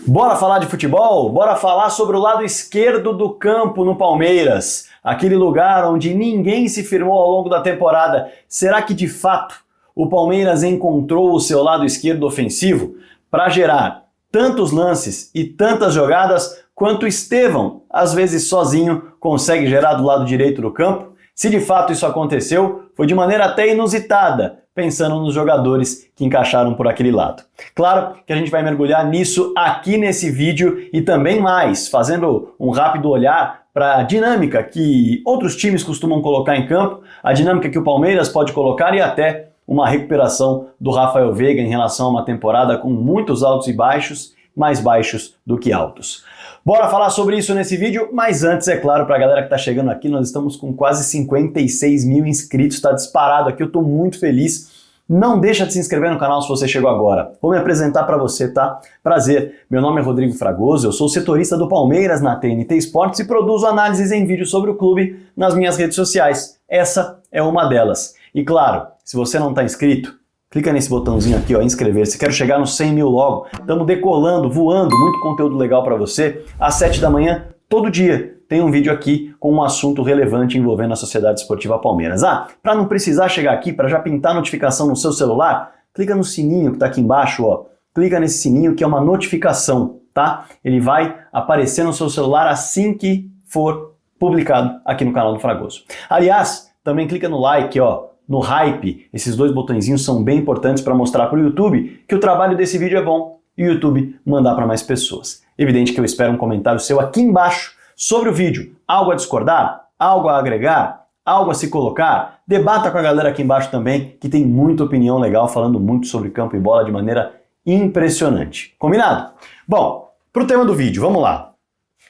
Bora falar de futebol? Bora falar sobre o lado esquerdo do campo no Palmeiras. Aquele lugar onde ninguém se firmou ao longo da temporada. Será que de fato o Palmeiras encontrou o seu lado esquerdo ofensivo para gerar tantos lances e tantas jogadas quanto Estevão, às vezes sozinho, consegue gerar do lado direito do campo? Se de fato isso aconteceu, foi de maneira até inusitada, pensando nos jogadores que encaixaram por aquele lado. Claro que a gente vai mergulhar nisso aqui nesse vídeo e também mais, fazendo um rápido olhar para a dinâmica que outros times costumam colocar em campo, a dinâmica que o Palmeiras pode colocar e até uma recuperação do Rafael Veiga em relação a uma temporada com muitos altos e baixos, mais baixos do que altos. Bora falar sobre isso nesse vídeo, mas antes, é claro, para a galera que está chegando aqui, nós estamos com quase 56 mil inscritos, está disparado aqui, eu estou muito feliz. Não deixa de se inscrever no canal se você chegou agora. Vou me apresentar para você, tá? Prazer, meu nome é Rodrigo Fragoso, eu sou setorista do Palmeiras na TNT Sports e produzo análises em vídeo sobre o clube nas minhas redes sociais. Essa é uma delas. E claro, se você não está inscrito, clica nesse botãozinho aqui, ó, inscrever-se. Quero chegar nos 100 mil logo. Estamos decolando, voando, muito conteúdo legal para você. Às 7 da manhã, todo dia, tem um vídeo aqui com um assunto relevante envolvendo a Sociedade Esportiva Palmeiras. Para não precisar chegar aqui, para já pintar a notificação no seu celular, clica no sininho que está aqui embaixo, ó. Clica nesse sininho que é uma notificação, tá? Ele vai aparecer no seu celular assim que for publicado aqui no canal do Fragoso. Aliás, também clica no like, ó. No hype, esses dois botõezinhos são bem importantes para mostrar para o YouTube que o trabalho desse vídeo é bom e o YouTube mandar para mais pessoas. Evidente que eu espero um comentário seu aqui embaixo sobre o vídeo. Algo a discordar? Algo a agregar? Algo a se colocar? Debata com a galera aqui embaixo também, que tem muita opinião legal falando muito sobre campo e bola de maneira impressionante. Combinado? Bom, para o tema do vídeo, vamos lá.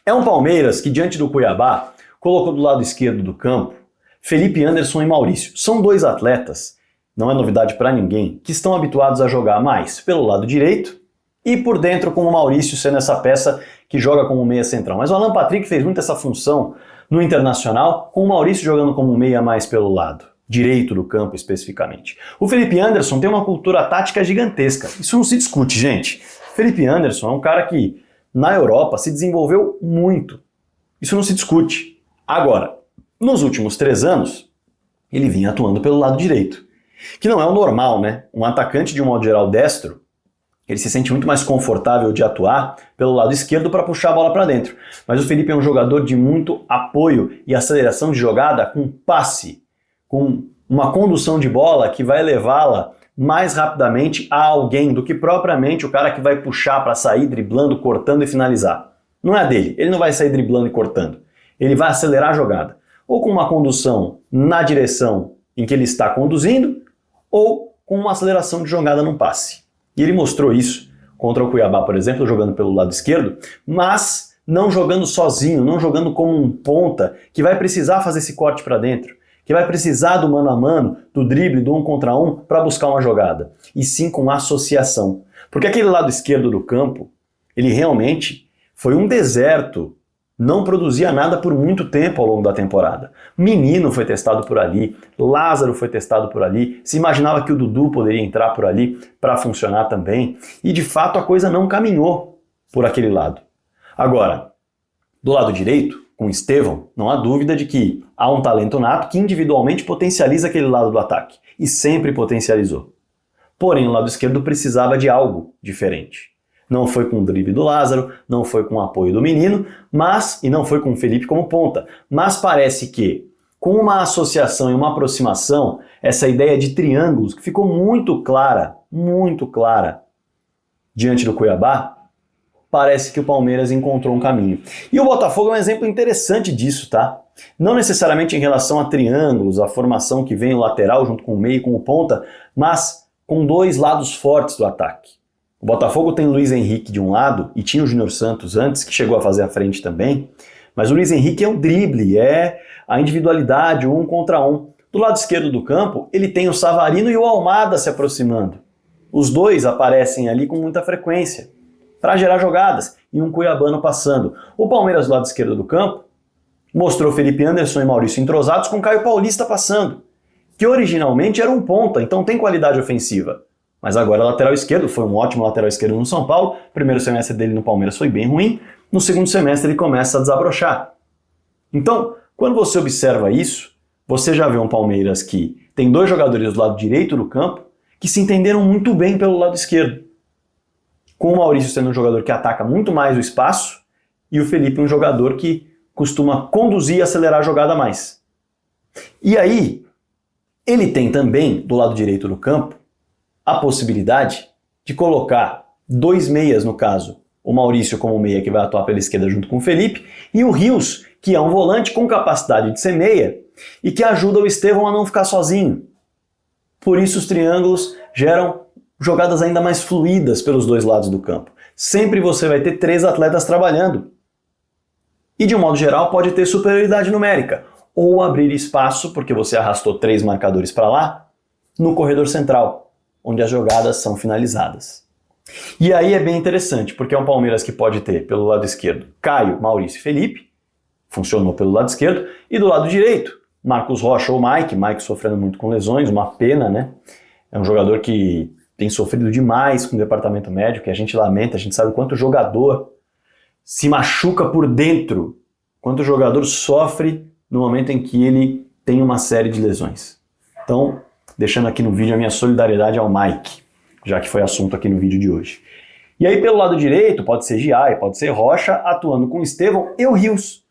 É um Palmeiras que diante do Cuiabá colocou do lado esquerdo do campo Felipe Anderson e Maurício. São dois atletas, não é novidade para ninguém, que estão habituados a jogar mais pelo lado direito e por dentro com o Maurício sendo essa peça que joga como meia central. Mas o Alan Patrick fez muito essa função no Internacional, com o Maurício jogando como meia mais pelo lado direito do campo especificamente. O Felipe Anderson tem uma cultura tática gigantesca. Isso não se discute, gente. Felipe Anderson é um cara que na Europa se desenvolveu muito. Isso não se discute. Agora, nos últimos 3 anos, ele vinha atuando pelo lado direito, que não é o normal, né? Um atacante de um modo geral destro, ele se sente muito mais confortável de atuar pelo lado esquerdo para puxar a bola para dentro. Mas o Felipe é um jogador de muito apoio e aceleração de jogada com passe, com uma condução de bola que vai levá-la mais rapidamente a alguém do que propriamente o cara que vai puxar para sair driblando, cortando e finalizar. Não é a dele, ele não vai sair driblando e cortando, ele vai acelerar a jogada. Ou com uma condução na direção em que ele está conduzindo, ou com uma aceleração de jogada no passe. E ele mostrou isso contra o Cuiabá, por exemplo, jogando pelo lado esquerdo, mas não jogando sozinho, não jogando como um ponta que vai precisar fazer esse corte para dentro, que vai precisar do mano a mano, do drible, do 1 contra 1 para buscar uma jogada, e sim com associação. Porque aquele lado esquerdo do campo, ele realmente foi um deserto. Não produzia nada por muito tempo ao longo da temporada. Menino foi testado por ali, Lázaro foi testado por ali, se imaginava que o Dudu poderia entrar por ali para funcionar também, e de fato a coisa não caminhou por aquele lado. Agora, do lado direito, com Estevão, não há dúvida de que há um talento nato que individualmente potencializa aquele lado do ataque, e sempre potencializou. Porém, o lado esquerdo precisava de algo diferente. Não foi com o drible do Lázaro, não foi com o apoio do Menino, e não foi com o Felipe como ponta. Mas parece que, com uma associação e uma aproximação, essa ideia de triângulos, que ficou muito clara diante do Cuiabá, parece que o Palmeiras encontrou um caminho. E o Botafogo é um exemplo interessante disso, tá? Não necessariamente em relação a triângulos, a formação que vem o lateral junto com o meio e com o ponta, mas com dois lados fortes do ataque. O Botafogo tem o Luiz Henrique de um lado, e tinha o Júnior Santos antes, que chegou a fazer a frente também, mas o Luiz Henrique é o drible, é a individualidade, o 1 contra 1. Do lado esquerdo do campo, ele tem o Savarino e o Almada se aproximando. Os dois aparecem ali com muita frequência, para gerar jogadas, e um cuiabano passando. O Palmeiras do lado esquerdo do campo mostrou Felipe Anderson e Maurício entrosados com Caio Paulista passando, que originalmente era um ponta, então tem qualidade ofensiva. mas agora é lateral esquerdo, foi um ótimo lateral esquerdo no São Paulo, o primeiro semestre dele no Palmeiras foi bem ruim, no segundo semestre ele começa a desabrochar. Então, quando você observa isso, você já vê um Palmeiras que tem dois jogadores do lado direito do campo que se entenderam muito bem pelo lado esquerdo. Com o Maurício sendo um jogador que ataca muito mais o espaço e o Felipe um jogador que costuma conduzir e acelerar a jogada mais. E aí, ele tem também, do lado direito do campo, a possibilidade de colocar dois meias, no caso, o Maurício como meia que vai atuar pela esquerda junto com o Felipe, e o Rios, que é um volante com capacidade de ser meia e que ajuda o Estevão a não ficar sozinho. Por isso os triângulos geram jogadas ainda mais fluídas pelos dois lados do campo. Sempre você vai ter três atletas trabalhando. E de um modo geral pode ter superioridade numérica, ou abrir espaço, porque você arrastou três marcadores para lá, no corredor central, onde as jogadas são finalizadas. E aí é bem interessante, porque é um Palmeiras que pode ter, pelo lado esquerdo, Caio, Maurício e Felipe, funcionou pelo lado esquerdo, e do lado direito, Marcos Rocha ou Mike sofrendo muito com lesões, uma pena, né? É um jogador que tem sofrido demais com o departamento médico, que a gente lamenta, a gente sabe quanto jogador se machuca por dentro, quanto o jogador sofre no momento em que ele tem uma série de lesões. Então, deixando aqui no vídeo a minha solidariedade ao Mike, já que foi assunto aqui no vídeo de hoje. E aí pelo lado direito, pode ser Giai, pode ser Rocha, atuando com Estevão e o Rios.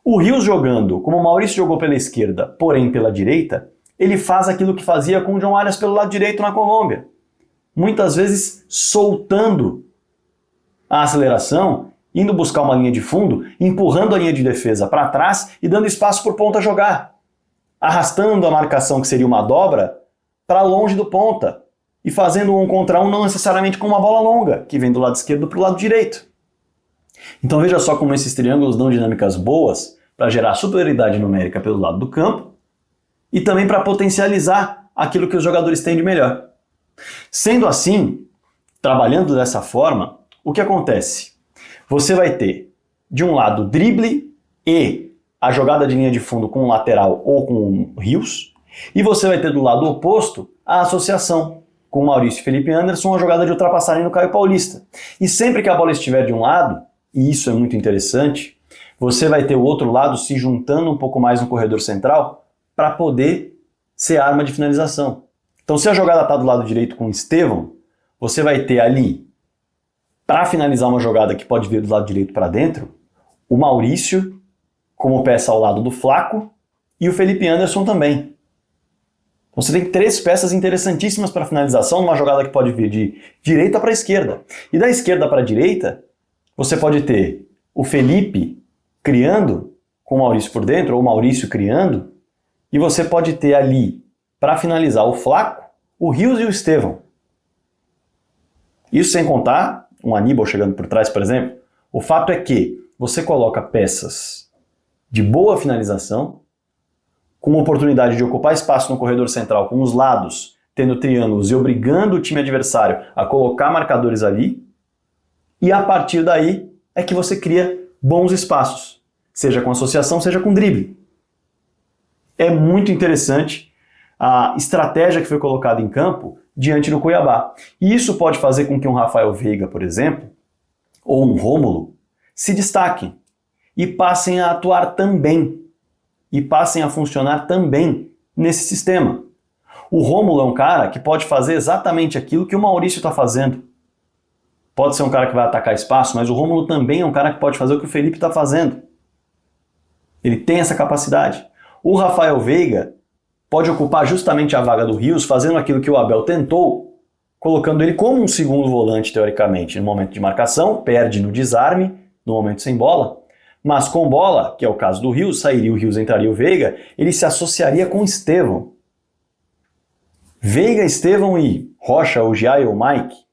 O Rios jogando, como o Maurício jogou pela esquerda, porém pela direita, ele faz aquilo que fazia com o John Arias pelo lado direito na Colômbia. Muitas vezes soltando a aceleração, indo buscar uma linha de fundo, empurrando a linha de defesa para trás e dando espaço para o ponta jogar. Arrastando a marcação, que seria uma dobra, para longe do ponta. E fazendo um contra um não necessariamente com uma bola longa, que vem do lado esquerdo para o lado direito. Então veja só como esses triângulos dão dinâmicas boas para gerar superioridade numérica pelo lado do campo e também para potencializar aquilo que os jogadores têm de melhor. Sendo assim, trabalhando dessa forma, o que acontece? Você vai ter, de um lado, drible e a jogada de linha de fundo com o lateral ou com o Rios, e você vai ter do lado oposto a associação com o Maurício e Felipe Anderson, a jogada de ultrapassagem no Caio Paulista. E sempre que a bola estiver de um lado, e isso é muito interessante, você vai ter o outro lado se juntando um pouco mais no corredor central para poder ser arma de finalização. Então se a jogada está do lado direito com o Estevão, você vai ter ali, para finalizar uma jogada que pode vir do lado direito para dentro, o Maurício como peça ao lado do Flaco e o Felipe Anderson também. Então você tem três peças interessantíssimas para finalização numa jogada que pode vir de direita para esquerda. E da esquerda para a direita, você pode ter o Felipe criando com o Maurício por dentro, ou o Maurício criando, e você pode ter ali, para finalizar, o Flaco, o Rios e o Estevão. Isso sem contar um Aníbal chegando por trás, por exemplo. O fato é que você coloca peças de boa finalização, com uma oportunidade de ocupar espaço no corredor central, com os lados tendo triângulos e obrigando o time adversário a colocar marcadores ali, e a partir daí é que você cria bons espaços, seja com associação, seja com drible. É muito interessante a estratégia que foi colocada em campo diante do Cuiabá. E isso pode fazer com que um Rafael Veiga, por exemplo, ou um Rômulo, se destaquem e passem a atuar também, e passem a funcionar também nesse sistema. O Rômulo é um cara que pode fazer exatamente aquilo que o Maurício está fazendo. Pode ser um cara que vai atacar espaço, mas o Rômulo também é um cara que pode fazer o que o Felipe está fazendo. Ele tem essa capacidade. O Rafael Veiga pode ocupar justamente a vaga do Rios, fazendo aquilo que o Abel tentou, colocando ele como um segundo volante, teoricamente, no momento de marcação, perde no desarme, no momento sem bola, mas com bola, que é o caso do Rios, sairia o Rios, entraria o Veiga, ele se associaria com Estevão. Veiga, Estevão e Rocha, ou Giai ou Mike,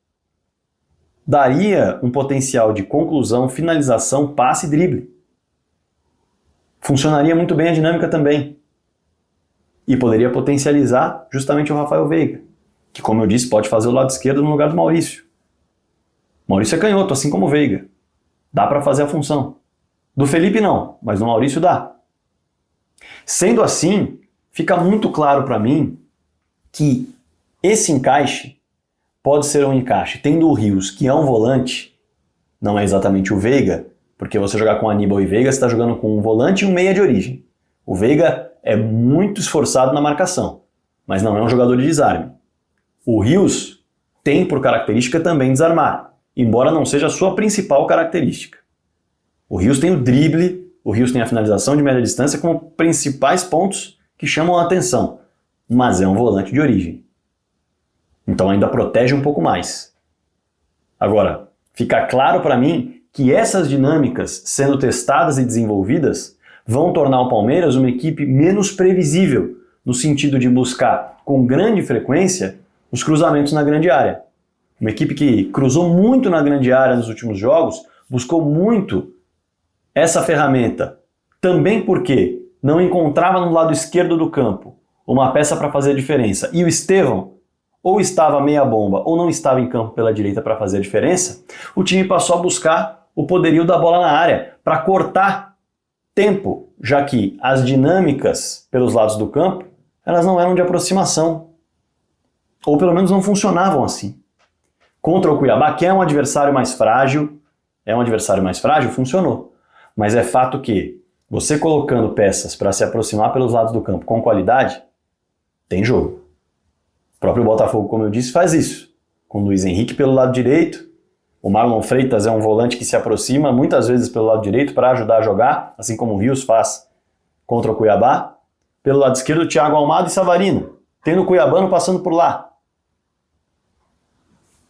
daria um potencial de conclusão, finalização, passe e drible. Funcionaria muito bem a dinâmica também. E poderia potencializar justamente o Rafael Veiga, que, como eu disse, pode fazer o lado esquerdo no lugar do Maurício. Maurício é canhoto, assim como o Veiga. Dá para fazer a função. Do Felipe não, mas do Maurício dá. Sendo assim, fica muito claro para mim que esse encaixe pode ser um encaixe. Tendo o Rios, que é um volante, não é exatamente o Veiga, porque você jogar com Aníbal e Veiga, você está jogando com um volante e um meia de origem. O Veiga é muito esforçado na marcação, mas não é um jogador de desarme. O Rios tem por característica também desarmar, embora não seja a sua principal característica. O Rios tem o drible, o Rios tem a finalização de média distância como principais pontos que chamam a atenção, mas é um volante de origem. Então ainda protege um pouco mais. Agora, fica claro para mim que essas dinâmicas sendo testadas e desenvolvidas vão tornar o Palmeiras uma equipe menos previsível, no sentido de buscar com grande frequência os cruzamentos na grande área. Uma equipe que cruzou muito na grande área nos últimos jogos, buscou muito essa ferramenta, também porque não encontrava no lado esquerdo do campo uma peça para fazer a diferença. E o Estevão ou estava meia bomba ou não estava em campo pela direita para fazer a diferença, o time passou a buscar o poderio da bola na área para cortar tempo, já que as dinâmicas pelos lados do campo elas não eram de aproximação, ou pelo menos não funcionavam assim. Contra o Cuiabá, que é um adversário mais frágil, funcionou. Mas é fato que você colocando peças para se aproximar pelos lados do campo com qualidade, tem jogo. O próprio Botafogo, como eu disse, faz isso. Com o Luiz Henrique pelo lado direito, o Marlon Freitas é um volante que se aproxima muitas vezes pelo lado direito para ajudar a jogar, assim como o Rios faz contra o Cuiabá. Pelo lado esquerdo, Thiago Almada e Savarino, tendo o Cuiabano passando por lá.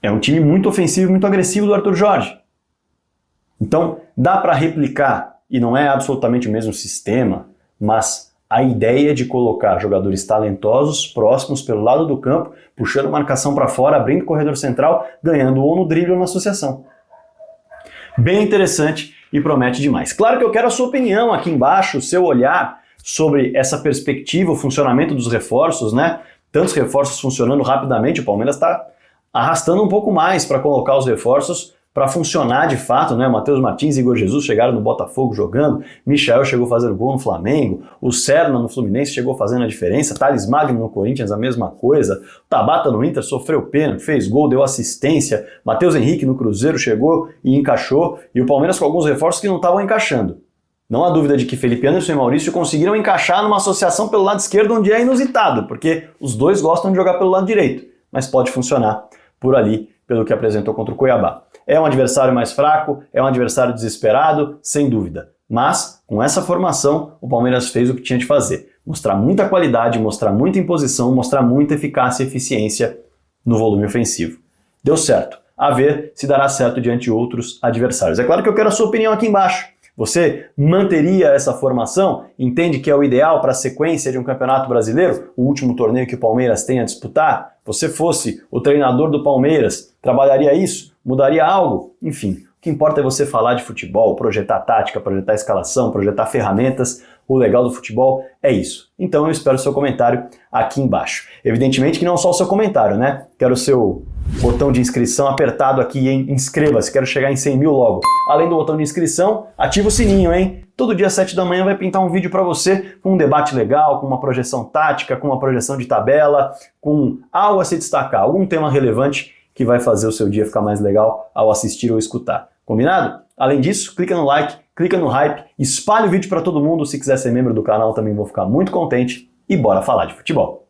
É um time muito ofensivo e muito agressivo do Arthur Jorge. Então, dá para replicar, e não é absolutamente o mesmo sistema, mas a ideia de colocar jogadores talentosos próximos pelo lado do campo, puxando marcação para fora, abrindo corredor central, ganhando ou no drible ou na associação. Bem interessante e promete demais. Claro que eu quero a sua opinião aqui embaixo, o seu olhar sobre essa perspectiva, o funcionamento dos reforços, né? Tantos reforços funcionando rapidamente, o Palmeiras está arrastando um pouco mais para colocar os reforços para funcionar de fato, né? Matheus Martins e Igor Jesus chegaram no Botafogo jogando, Michael chegou fazendo gol no Flamengo, o Serna no Fluminense chegou fazendo a diferença, Thales Magno no Corinthians a mesma coisa, o Tabata no Inter sofreu pênalti, fez gol, deu assistência, Matheus Henrique no Cruzeiro chegou e encaixou, e o Palmeiras com alguns reforços que não estavam encaixando. Não há dúvida de que Felipe Anderson e Maurício conseguiram encaixar numa associação pelo lado esquerdo onde é inusitado, porque os dois gostam de jogar pelo lado direito, mas pode funcionar por ali, pelo que apresentou contra o Cuiabá. É um adversário mais fraco, é um adversário desesperado, sem dúvida. Mas, com essa formação, o Palmeiras fez o que tinha de fazer. Mostrar muita qualidade, mostrar muita imposição, mostrar muita eficácia e eficiência no volume ofensivo. Deu certo. A ver se dará certo diante de outros adversários. É claro que eu quero a sua opinião aqui embaixo. Você manteria essa formação? Entende que é o ideal para a sequência de um campeonato brasileiro? O último torneio que o Palmeiras tem a disputar? Você fosse o treinador do Palmeiras, trabalharia isso? Mudaria algo? Enfim, o que importa é você falar de futebol, projetar tática, projetar escalação, projetar ferramentas. O legal do futebol é isso. Então eu espero o seu comentário aqui embaixo. Evidentemente que não só o seu comentário, né? Quero o seu botão de inscrição apertado aqui, hein? Inscreva-se, quero chegar em 100 mil logo. Além do botão de inscrição, ativa o sininho, hein? Todo dia às 7 da manhã vai pintar um vídeo para você com um debate legal, com uma projeção tática, com uma projeção de tabela, com algo a se destacar, algum tema relevante que vai fazer o seu dia ficar mais legal ao assistir ou escutar. Combinado? Além disso, clica no like, clica no hype, espalhe o vídeo para todo mundo. Se quiser ser membro do canal também vou ficar muito contente e bora falar de futebol.